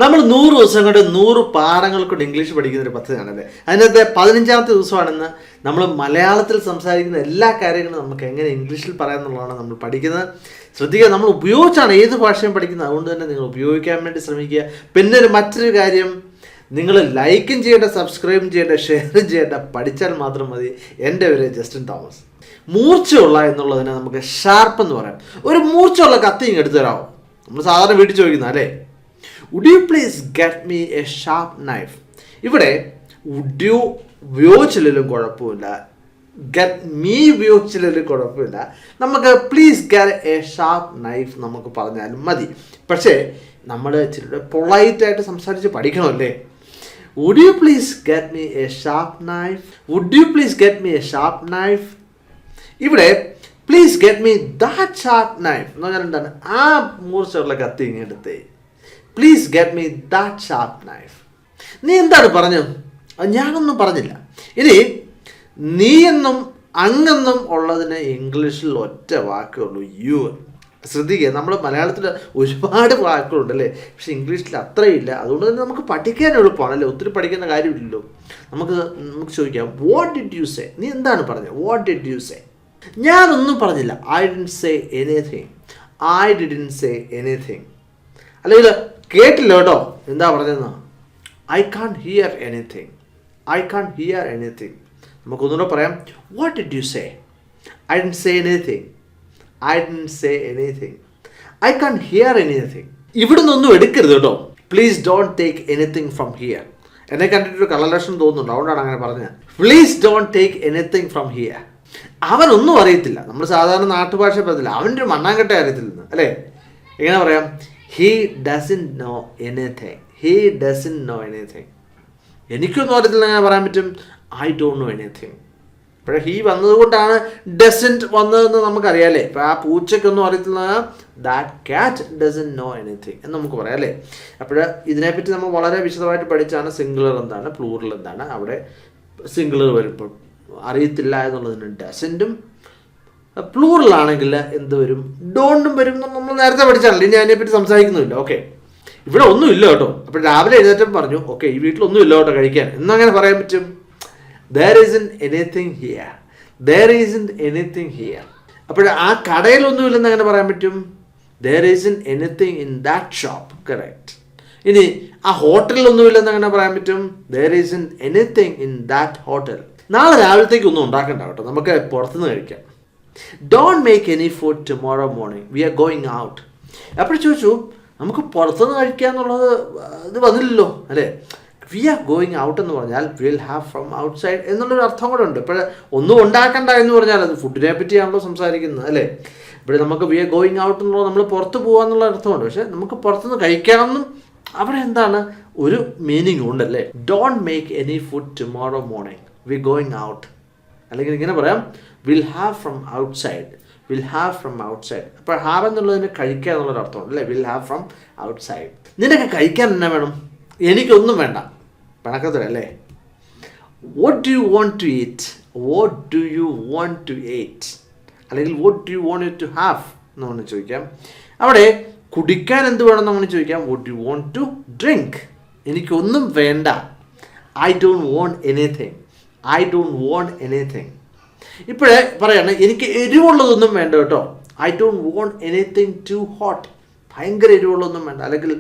നമ്മൾ 100 ദിവസം കൊണ്ട് 100 പാഠങ്ങൾ കൊണ്ട് ഇംഗ്ലീഷ് പഠിക്കുന്ന ഒരു പദ്ധതിയാണല്ലേ. അതിനകത്ത് 15ാമത്തെ ദിവസമാണെന്ന് നമ്മൾ മലയാളത്തിൽ സംസാരിക്കുന്ന എല്ലാ കാര്യങ്ങളും നമുക്ക് എങ്ങനെ ഇംഗ്ലീഷിൽ പറയാമെന്നുള്ളതാണ് നമ്മൾ പഠിക്കുന്നത്. ശ്രദ്ധിക്കുക, നമ്മൾ ഉപയോഗിച്ചാണ് ഏത് ഭാഷയും പഠിക്കുന്നത്. അതുകൊണ്ട് തന്നെ നിങ്ങൾ ഉപയോഗിക്കാൻ വേണ്ടി ശ്രമിക്കുക. പിന്നെ മറ്റൊരു കാര്യം, നിങ്ങൾ ലൈക്കും ചെയ്യേണ്ട, സബ്സ്ക്രൈബും ചെയ്യേണ്ട, ഷെയറും ചെയ്യേണ്ട. പഠിച്ചാൽ മാത്രം മതി. എൻ്റെ പേര് ജസ്റ്റിൻ തോമസ്. മൂർച്ചയുള്ള എന്നുള്ളതിനെ നമുക്ക് ഷാർപ്പ് എന്ന് പറയാം. ഒരു മൂർച്ചയുള്ള കത്തി ഇങ്ങ് എടുത്തു തരാമോ? നമ്മൾ സാധാരണ വീട്ടിൽ ചോദിക്കുന്ന അല്ലേ, would you please get me a sharp knife. ഇവിടെ വുഡ് യു ഉപയോഗിച്ചില്ലെങ്കിലും കുഴപ്പമില്ല, ഗെറ്റ് മീ ഉപയോഗിച്ചില്ലെങ്കിലും കുഴപ്പമില്ല. നമുക്ക് please get a sharp knife നമുക്ക് പറഞ്ഞാലും മതി. പക്ഷേ നമ്മൾ ഇച്ചിരി പൊളൈറ്റായിട്ട് സംസാരിച്ച് പഠിക്കണമല്ലേ. Would you please get me a sharp knife, would you please get me a sharp knife. ഇവിടെ please get me that sharp knife എന്ന് പറഞ്ഞാൽ എന്താണ്? ആ മൂർച്ചയുള്ള കത്തി ഇങ്ങെടുത്തേ. Please get me that sharp knife. നീ എന്താണ് പറഞ്ഞത്? ഞാനൊന്നും പറഞ്ഞില്ല. ഇനി നീ എന്നും അങ്ങെന്നും ഉള്ളതിന് ഇംഗ്ലീഷിൽ ഒറ്റ വാക്കേ ഉള്ളൂ, യു. ശ്രദ്ധിക്കുക, നമ്മൾ മലയാളത്തിൽ ഒരുപാട് വാക്കുകളുണ്ടല്ലേ, പക്ഷെ ഇംഗ്ലീഷിൽ അത്രയില്ല. അതുകൊണ്ട് തന്നെ നമുക്ക് പഠിക്കാൻ എളുപ്പമാണല്ലേ, ഒത്തിരി പഠിക്കുന്ന കാര്യമില്ലല്ലോ. നമുക്ക് ചോദിക്കാം, വാട്ട് ഡിഡ് യു സേ? നീ എന്താണ് പറഞ്ഞത്? What did you say? ഞാനൊന്നും പറഞ്ഞില്ല. I didn't say anything, I didn't say anything. അല്ലെങ്കിൽ കേട്ടില്ല കേട്ടോ, എന്താ പറഞ്ഞതെന്ന്? I can't hear anything, I can't hear anything. നമുക്കൊന്നുകൂടെ പറയാം, what did you say? I didn't say anything, I didn't say anything, I can't hear anything. ഇവിടെ നിന്നൊന്നും എടുക്കരുത് കേട്ടോ. Please don't take anything from here. എന്നെ കണ്ടിട്ടൊരു കളലക്ഷണം തോന്നുന്നുണ്ട്, അതുകൊണ്ടാണ് അങ്ങനെ പറഞ്ഞത്. Please don't take anything from here. അവനൊന്നും അറിയത്തില്ല. നമ്മൾ സാധാരണ നാട്ടുഭാഷ പറയത്തില്ല, അവൻ്റെ ഒരു മണ്ണാങ്കട്ട അറിയത്തില്ലെന്ന് അല്ലേ. എങ്ങനെ പറയാം? He doesn't know anything, he doesn't know anything. എനിക്കൊന്നും അറിയത്തില്ല എങ്ങനെ പറയാൻ പറ്റും? I don't know anything. പക്ഷേ ഹീ വന്നതുകൊണ്ടാണ് ഡസൻറ്റ് വന്നതെന്ന് നമുക്കറിയാമല്ലേ. ഇപ്പോൾ ആ പൂച്ചയ്ക്കൊന്നും അറിയത്തില്ല, that cat doesn't know anything എന്ന് നമുക്ക് പറയാം അല്ലേ. അപ്പോൾ ഇതിനെപ്പറ്റി നമ്മൾ വളരെ വിശദമായിട്ട് പഠിച്ചാണ് സിംഗുലർ എന്താണ്, പ്ലൂറൽ എന്താണ്. അവിടെ സിംഗുലർ വരുമ്പോൾ അറിയത്തില്ല എന്നുള്ളതിന് ഡസൻറ്റും, പ്ലൂറലാണെങ്കിൽ എന്ത് വരും? ഡോണ്ടും വരും എന്ന് നമ്മൾ നേരത്തെ പഠിച്ചാണല്ലോ. ഇനി അതിനെപ്പറ്റി സംസാരിക്കുന്നുമില്ല. ഓക്കെ, ഇവിടെ ഒന്നുമില്ല കേട്ടോ. അപ്പോൾ രാവിലെ എഴുന്നേറ്റം പറഞ്ഞു, ഓക്കെ ഈ വീട്ടിലൊന്നും ഇല്ല കേട്ടോ കഴിക്കാൻ എന്നങ്ങനെ പറയാൻ പറ്റും? there isn't anything here, there isn't anything here. അപ്പോൾ ആ കടയിലൊന്നുമില്ലെന്ന് അങ്ങനെ പറയാൻ പറ്റും? there isn't anything in that shop, correct. ഇനി ആ ഹോട്ടലിലൊന്നുമില്ലെന്ന് അങ്ങനെ പറയാൻ പറ്റും? there isn't anything in that hotel. നാളെ രാവിലത്തേക്ക് ഒന്നും ഉണ്ടാക്കണ്ട കേട്ടോ, നമുക്ക് പുറത്തുനിന്ന് കഴിക്കാം. Don't make any food tomorrow morning, we are going out. അപ്പോൾ ചോദിച്ചു, നമുക്ക് പുറത്തുനിന്ന് കഴിക്കുക എന്നുള്ളത് ഇത് വന്നില്ലല്ലോ അല്ലേ. വി ആർ ഗോയിങ് ഔട്ട് എന്ന് പറഞ്ഞാൽ വിൽ ഹാവ് ഫ്രം ഔട്ട്സൈഡ് എന്നുള്ളൊരു അർത്ഥം കൂടെ ഉണ്ട്. ഇപ്പോൾ ഒന്നും ഉണ്ടാക്കണ്ട എന്ന് പറഞ്ഞാൽ അത് ഫുഡിനെ പറ്റിയാണല്ലോ സംസാരിക്കുന്നത് അല്ലേ. ഇവിടെ നമുക്ക് വി ആർ ഗോയിങ് ഔട്ട് എന്നുള്ളത് നമ്മൾ പുറത്ത് പോകാന്നുള്ള അർത്ഥമുണ്ട്. പക്ഷേ നമുക്ക് പുറത്തുനിന്ന് കഴിക്കാമെന്നും അവിടെ എന്താണ് ഒരു മീനിങ് ഉണ്ടല്ലേ. Don't make any food tomorrow morning, we going out. അല്ലെങ്കിൽ ഇങ്ങനെ പറയാം, we'll have from outside, we'll have from outside. അപ്പോൾ ഹാവ് എന്നുള്ളതിന് കഴിക്കുക എന്നുള്ളൊരു അർത്ഥമുണ്ട് അല്ലേ. We'll have from outside. നിനക്ക് കഴിക്കാൻ എന്നാ വേണം? എനിക്കൊന്നും വേണ്ട, പണക്കത്തിലല്ലേ. What do you want to eat, what do you want to eat, അല്ലെങ്കിൽ what do you want to have എന്ന് ചോദിക്കാം. അവിടെ കുടിക്കാൻ എന്ത് വേണം എന്ന് ചോദിക്കാം, what do you want to drink. എനിക്കൊന്നും വേണ്ട, I don't want anything, I don't want anything. ഇപ്പോഴേ പറയാണ്, എനിക്ക് എരിവുള്ളതൊന്നും വേണ്ട കേട്ടോ. I don't want anything too hot. ഭയങ്കര എരിവുള്ളതൊന്നും വേണ്ട. അല്ലെങ്കിൽ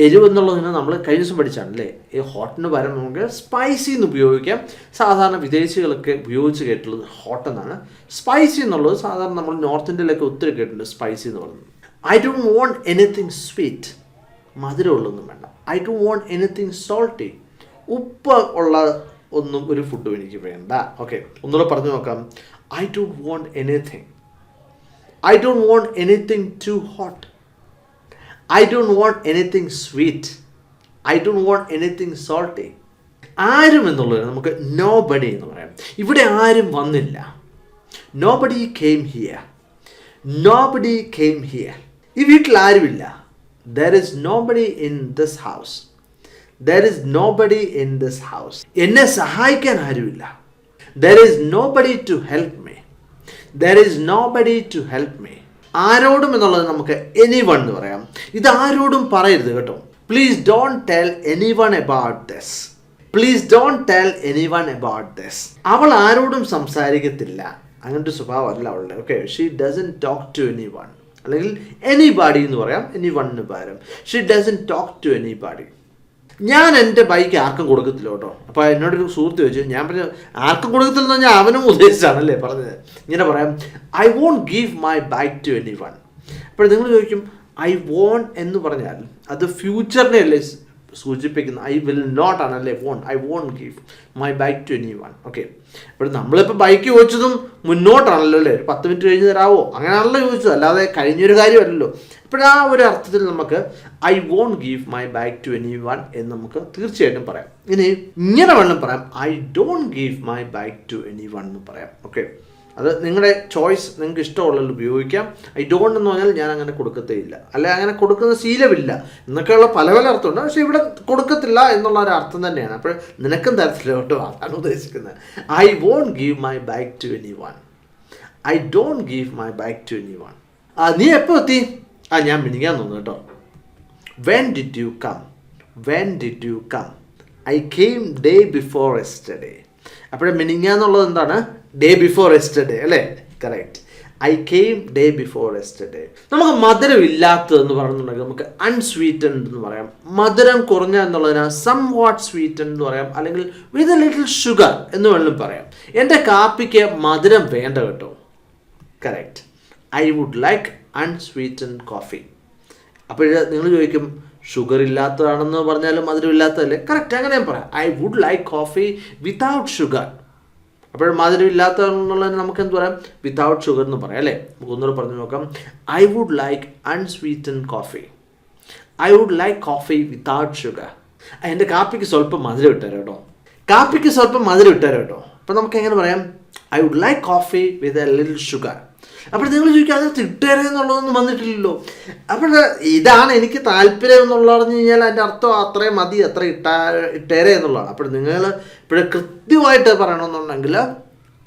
എരിവ് എന്നുള്ളതിന് നമ്മൾ കഴിഞ്ഞ ദിവസം പഠിച്ചാണ് അല്ലേ. ഈ ഹോട്ടിന് പകരം നമുക്ക് സ്പൈസി എന്ന് ഉപയോഗിക്കാം. സാധാരണ വിദേശികളൊക്കെ ഉപയോഗിച്ച് കേട്ടുള്ളത് ഹോട്ട് എന്നാണ്. സ്പൈസി എന്നുള്ളത് സാധാരണ നമ്മൾ നോർത്ത് ഇന്ത്യയിലൊക്കെ ഒത്തിരി കേട്ടിട്ടുണ്ട് സ്പൈസി എന്ന് പറയുന്നത്. I don't want anything sweet, മധുരമുള്ളതൊന്നും വേണ്ട. I don't want anything salty, ഉപ്പ് ഉള്ള ഒന്നും ഒരു ഫുഡും എനിക്ക് വേണ്ട. ഓക്കെ, ഒന്നുകൂടെ പറഞ്ഞു നോക്കാം. I don't want anything, I don't want anything too hot, I don't want anything sweet, I don't want anything salty. ആരും എന്നുള്ളത് നമുക്ക് നോബഡി എന്ന് പറയാം. ഇവിടെ ആരും വന്നില്ല. Nobody came here, nobody came here. ഈ വീട്ടിൽ ആരുമില്ല. there is nobody in this house, there is nobody in this house. എന്നെ സഹായിക്കാൻ ആരുമില്ല. there is nobody to help me, there is nobody to help me. ആരോടും എന്നുള്ളത് നമുക്ക് anyone എന്ന് പറയാം. ഇത് ആരോടും പറയരുത് കേട്ടോ. Please don't tell anyone about this. Please don't tell anyone about this. അവൾ ആരോടും സംസാരിക്കത്തില്ല, അങ്ങനത്തെ സ്വഭാവമല്ല അവളുടെ. Okay, she doesn't talk to anyone, അല്ലെങ്കിൽ എനിബഡി എന്ന് പറയാം, എനിവണ്ണിന് പകരം. She doesn't talk to anybody. ഞാൻ എൻ്റെ ബൈക്ക് ആർക്കും കൊടുക്കത്തില്ല കേട്ടോ. അപ്പോൾ എന്നോടൊരു സുഹൃത്ത് ചോദിച്ചു, ഞാൻ പറഞ്ഞു ആർക്കും കൊടുക്കത്തില്ലെന്ന് പറഞ്ഞാൽ അവനും ഉദ്ദേശിച്ചാണല്ലേ പറഞ്ഞത്. ഇങ്ങനെ പറയാം, I won't give my bike to anyone. അപ്പോൾ നിങ്ങൾ ചോദിക്കും, ഐ വോണ്ട് എന്ന് പറഞ്ഞാൽ അത് ഫ്യൂച്ചറിനെ അല്ലേ സൂചിപ്പിക്കുന്നത്? ഐ വിൽ നോട്ട് ആണല്ലേ won't. I won't give my bike to anyone. Okay, അപ്പോൾ നമ്മളിപ്പോൾ ബൈക്ക് ചോദിച്ചതും മുന്നോട്ടാണല്ലോ അല്ലേ, ഒരു 10 മിനിറ്റ് കഴിഞ്ഞ് തരാമോ അങ്ങനെയാണല്ലോ ചോദിച്ചത്, അല്ലാതെ കഴിഞ്ഞൊരു കാര്യമല്ലല്ലോ. ഇപ്പോഴാ ഒരു അർത്ഥത്തിൽ നമുക്ക് I won't give my bike to anyone എന്ന് നമുക്ക് തീർച്ചയായിട്ടും പറയാം. ഇങ്ങനെ വേണം പറയാം, I don't give my bike to anyone എന്ന് പറയാം. ഓക്കെ, അത് നിങ്ങളുടെ ചോയ്സ്, നിങ്ങൾക്ക് ഇഷ്ടമുള്ളത് ഉപയോഗിക്കാം. ഐ ഡോണ്ട് എന്ന് പറഞ്ഞാൽ ഞാൻ അങ്ങനെ കൊടുക്കത്തേയില്ല, അല്ലെ അങ്ങനെ കൊടുക്കുന്ന ശീലമില്ല എന്നൊക്കെയുള്ള പല പല അർത്ഥമുണ്ട്. പക്ഷേ ഇവിടെ കൊടുക്കത്തില്ല എന്നുള്ള ഒരു അർത്ഥം തന്നെയാണ്. അപ്പോൾ നിനക്കും തരത്തില്ല കേട്ടോ, അതാണ് ഉദ്ദേശിക്കുന്നത്. I won't give my bike to anyone. I don't give my bike to anyone. നീ എപ്പോൾ എത്തി? ഞാൻ മിനിക്കാൻ തോന്നുന്നു കേട്ടോ. When did you come? When did you come? I came day before yesterday. അപ്പോൾ മിനിങ്ങാന്നുള്ളത് എന്താണ്? ഡേ ബിഫോർ യെസ്റ്റർഡേ അല്ലേ? Correct. I came day before yesterday. നമുക്ക് മധുരം ഇല്ലാത്തതെന്ന് പറയുന്നുണ്ടെങ്കിൽ നമുക്ക് അൺസ്വീറ്റൻഡ് എന്ന് പറയാം. മധുരം കുറഞ്ഞ എന്നുള്ളതിന് സം വാട്ട് സ്വീറ്റൻഡ് എന്ന് പറയാം, അല്ലെങ്കിൽ വിത്ത് എ ലിറ്റിൽ ഷുഗർ എന്ന് വേണമെങ്കിലും പറയാം. എൻ്റെ കാപ്പിക്ക് മധുരം വേണ്ട കേട്ടോ. Correct. I would like unsweetened coffee. അപ്പോൾ നിങ്ങൾ ചോദിക്കും, ഷുഗർ ഇല്ലാത്തതാണെന്ന് പറഞ്ഞാലും മധുരം ഇല്ലാത്തതല്ലേ? കറക്റ്റ്, അങ്ങനെ ഞാൻ പറയാം. I would like coffee without sugar. അപ്പോൾ മധുരം ഇല്ലാത്തതെന്നുള്ളതിന് നമുക്ക് എന്ത് പറയാം? വിത്തൗട്ട് ഷുഗർ എന്ന് പറയാം അല്ലേ? നമുക്ക് ഒന്നുകൂടെ പറഞ്ഞു നോക്കാം. I would like unsweetened coffee. I would like coffee without sugar. എൻ്റെ കാപ്പിക്ക് സ്വല്പം മധുരം ഇട്ടുതരാം കേട്ടോ. കാപ്പിക്ക് സ്വല്പം മധുരം ഇട്ടുതരാം കേട്ടോ. അപ്പോൾ നമുക്ക് എങ്ങനെ പറയാം? I would like coffee with a little sugar. അപ്പോൾ നിങ്ങൾ ചോദിക്കുക, അത് തിട്ടേരെ എന്നുള്ളതൊന്നും വന്നിട്ടില്ലല്ലോ. അപ്പോൾ ഇതാണ് എനിക്ക് താല്പര്യം എന്നുള്ള പറഞ്ഞു കഴിഞ്ഞാൽ അതിൻ്റെ അർത്ഥം അത്രയും മതി, അത്ര ഇട്ടേരെ എന്നുള്ളതാണ്. അപ്പോൾ നിങ്ങൾ ഇപ്പോൾ കൃത്യമായിട്ട് പറയണമെന്നുണ്ടെങ്കിൽ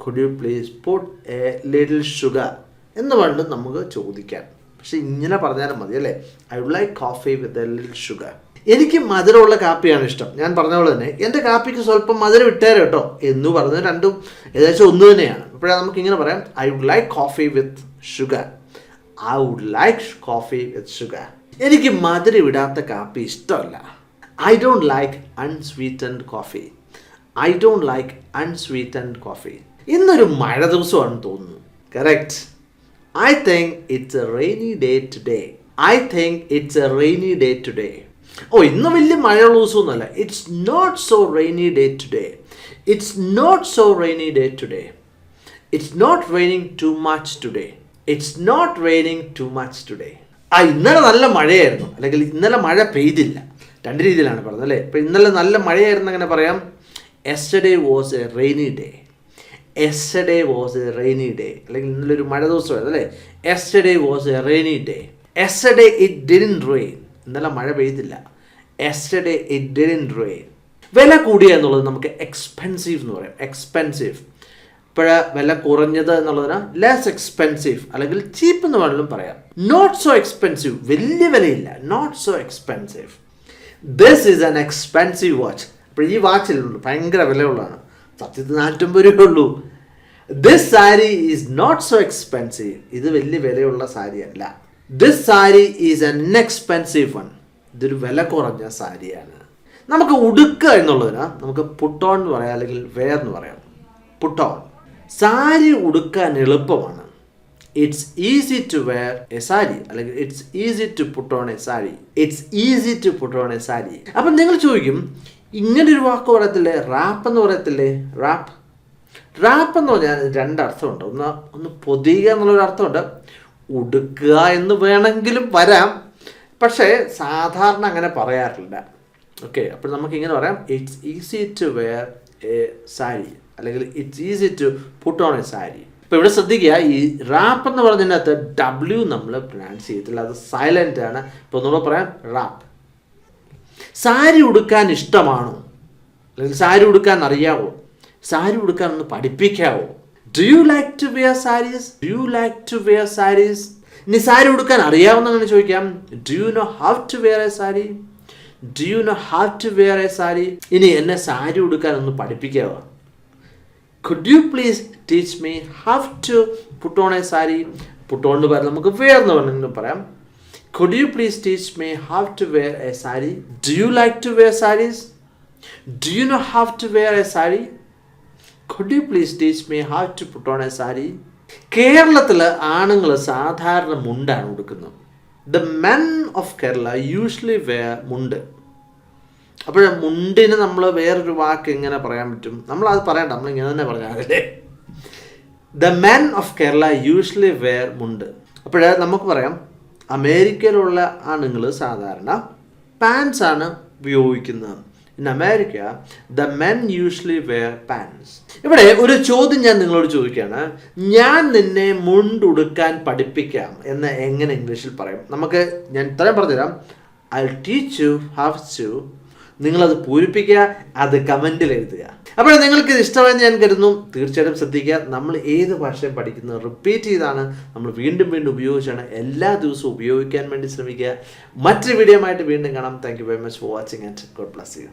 could you please put a little sugar എന്ന് വേണ്ട നമുക്ക് ചോദിക്കാം. പക്ഷെ ഇങ്ങനെ പറഞ്ഞാലും മതി അല്ലേ? I would like coffee with a little sugar. എനിക്ക് മധുരമുള്ള കാപ്പിയാണ് ഇഷ്ടം. ഞാൻ പറഞ്ഞ പോലെ തന്നെ എൻ്റെ കാപ്പിക്ക് സ്വല്പം മധുരം ഇട്ടേരെ കേട്ടോ എന്ന് പറഞ്ഞത് രണ്ടും ഏകദേശം ഒന്ന് തന്നെയാണ്. അപ്പോഴേ നമുക്ക് ഇങ്ങനെ പറയാം, I would like coffee with sugar. I would like coffee with sugar. എനിക്ക് മധുരം ഇടാത്ത കാപ്പി ഇഷ്ടമല്ല. I don't like unsweetened coffee. I don't like unsweetened coffee. ഇന്നൊരു മഴ ദിവസമാണെന്ന് തോന്നുന്നു. Correct. I think it's a rainy day today. I think it's a rainy day today. ഇന്ന് വലിയ മഴയുള്ള ദിവസമൊന്നുമല്ല. It's not so rainy day today. It's not so rainy day today. It's not raining too much today. It's not raining too much today. ഇന്നലെ നല്ല മഴയായിരുന്നു, അല്ലെങ്കിൽ ഇന്നലെ മഴ പെയ്തില്ല. രണ്ട് രീതിയിലാണ് പറഞ്ഞത് അല്ലേ? ഇപ്പോൾ ഇന്നലെ നല്ല മഴയായിരുന്നു അങ്ങനെ പറയാം. Yesterday was A rainy day. Yesterday was A rainy day. അല്ലെങ്കിൽ ഇന്നലൊരു മഴ ദിവസമായിരുന്നു അല്ലേ? Yesterday was A rainy day. Yesterday it didn't rain. ഇന്നലെ മഴ പെയ്തില്ല. Yesterday it didn't rain. വില കൂടിയ എന്നുള്ളത് നമുക്ക് എക്സ്പെൻസീവ് എന്ന് പറയാം. എക്സ്പെൻസീവ്. ഇപ്പോൾ വില കുറഞ്ഞത് എന്നുള്ളതിന് ലെസ് എക്സ്പെൻസീവ് അല്ലെങ്കിൽ ചീപ്പ് എന്ന് വേണമെങ്കിലും പറയാം. നോട്ട് സോ എക്സ്പെൻസീവ്, വലിയ വിലയില്ല. Not so expensive. This is an expensive watch. അപ്പോൾ ഈ വാച്ചിലുള്ളൂ ഭയങ്കര വിലയുള്ളതാണ്. സത്യത്തിൽ 450 രൂപയുള്ളൂ. This sari is not so expensive. ഇത് വലിയ വിലയുള്ള സാരിയല്ല. This sari is an expensive one. ഇതൊരു വില കുറഞ്ഞ സാരിയാണ്. നമുക്ക് ഉടുക്കുക എന്നുള്ളതിന് നമുക്ക് പുട്ട് ഓൺ എന്ന് പറയാം, അല്ലെങ്കിൽ വെയർ എന്ന് പറയാം. Put on. സാരി ഉടുക്കാൻ എളുപ്പമാണ്. It's easy to wear a sari, അല്ലെങ്കിൽ it's easy to put on a sari. It's easy to put on a sari. അപ്പം നിങ്ങൾ ചോദിക്കും, ഇങ്ങനൊരു വാക്ക് പറയത്തില്ലേ? റാപ്പ് എന്ന് പറയത്തില്ലേ? റാപ്പ്. റാപ്പ് എന്ന് പറഞ്ഞാൽ രണ്ടർത്ഥമുണ്ട്. ഒന്ന് പൊതിയുക എന്നുള്ളൊരു അർത്ഥമുണ്ട്. ഉടുക്കുക എന്ന് വേണമെങ്കിലും വരാം, പക്ഷേ സാധാരണ അങ്ങനെ പറയാറില്ല. ഓക്കെ, അപ്പോൾ നമുക്കിങ്ങനെ പറയാം, it's easy to wear a sari, അല്ലെങ്കിൽ it's easy to put on a sari. ഇപ്പോൾ ഇവിടെ ശ്രദ്ധിക്കുക, ഈ റാപ്പ് എന്ന് പറഞ്ഞതിനകത്ത് W നമ്മൾ പ്രൊനൗൺസ് ചെയ്യത്തില്ല, അത് സൈലൻ്റ് ആണ്. ഇപ്പോൾ നമ്മൾ പറയാം റാപ്പ്. സാരി ഉടുക്കാൻ ഇഷ്ടമാണോ? അല്ലെങ്കിൽ സാരി ഉടുക്കാൻ അറിയാവോ? സാരി ഉടുക്കാൻ ഒന്ന് പഠിപ്പിക്കാവോ? Do you like to wear saris? Do you like to wear saris? ഇനി സാരി ഉടുക്കാൻ അറിയാവുന്ന അങ്ങനെ ചോദിക്കാം, do you know how to wear a sari? Do you know how to wear a sari? ഇനി എന്നെ സാരി ഉടുക്കാൻ ഒന്ന് പഠിപ്പിക്കാവോ? Could you please teach me how to put on a sari? Put on പകരം നമുക്ക് wear എന്ന് വേണമെങ്കിലും പറയാം. Could you please teach me how to wear a sari? Do you like to wear saris? Do you know how to wear a sari? Could you please teach me how to put on a sari? കേരളത്തിൽ ആണുങ്ങൾ സാധാരണ മുണ്ടാണ് ഉടുക്കുന്നത്. The men of Kerala usually wear മുണ്ട്. അപ്പോൾ മുണ്ടിന് നമ്മൾ വേറൊരു വാക്ക് എങ്ങനെ പറയാൻ പറ്റും? നമ്മളത് പറയണ്ട, നമ്മളിങ്ങനെ തന്നെ പറഞ്ഞാലേ. The men of Kerala usually wear mundu. അപ്പോൾ നമുക്ക് പറയാം അമേരിക്കയിലുള്ള ആണുങ്ങൾ സാധാരണ പാൻസ് ആണ് ഉപയോഗിക്കുന്നത്. In America the men usually wear pants. ഇവിടെ ഒരു ചോദ്യം ഞാൻ നിങ്ങളോട് ചോദിക്കുകയാണ്. ഞാൻ നിന്നെ മുണ്ടുടുക്കാൻ പഠിപ്പിക്കാം എന്ന് എങ്ങനെ ഇംഗ്ലീഷിൽ പറയും? ഞാൻ ഇത്രയും പറഞ്ഞുതരാം. I teach you how to. നിങ്ങളത് പൂരിപ്പിക്കുക, അത് കമൻറ്റിൽ എഴുതുക. അപ്പോൾ നിങ്ങൾക്കിത് ഇഷ്ടമായെന്ന് ഞാൻ കരുതുന്നു. തീർച്ചയായിട്ടും ശ്രദ്ധിക്കുക, നമ്മൾ ഏത് ഭാഷയും പഠിക്കുന്നത് റിപ്പീറ്റ് ചെയ്താണ്, നമ്മൾ വീണ്ടും വീണ്ടും ഉപയോഗിച്ചാണ്. എല്ലാ ദിവസവും ഉപയോഗിക്കാൻ വേണ്ടി ശ്രമിക്കുക. മറ്റൊരു വീഡിയോ ആയിട്ട് വീണ്ടും കാണാം. Thank you very much for watching and God bless you.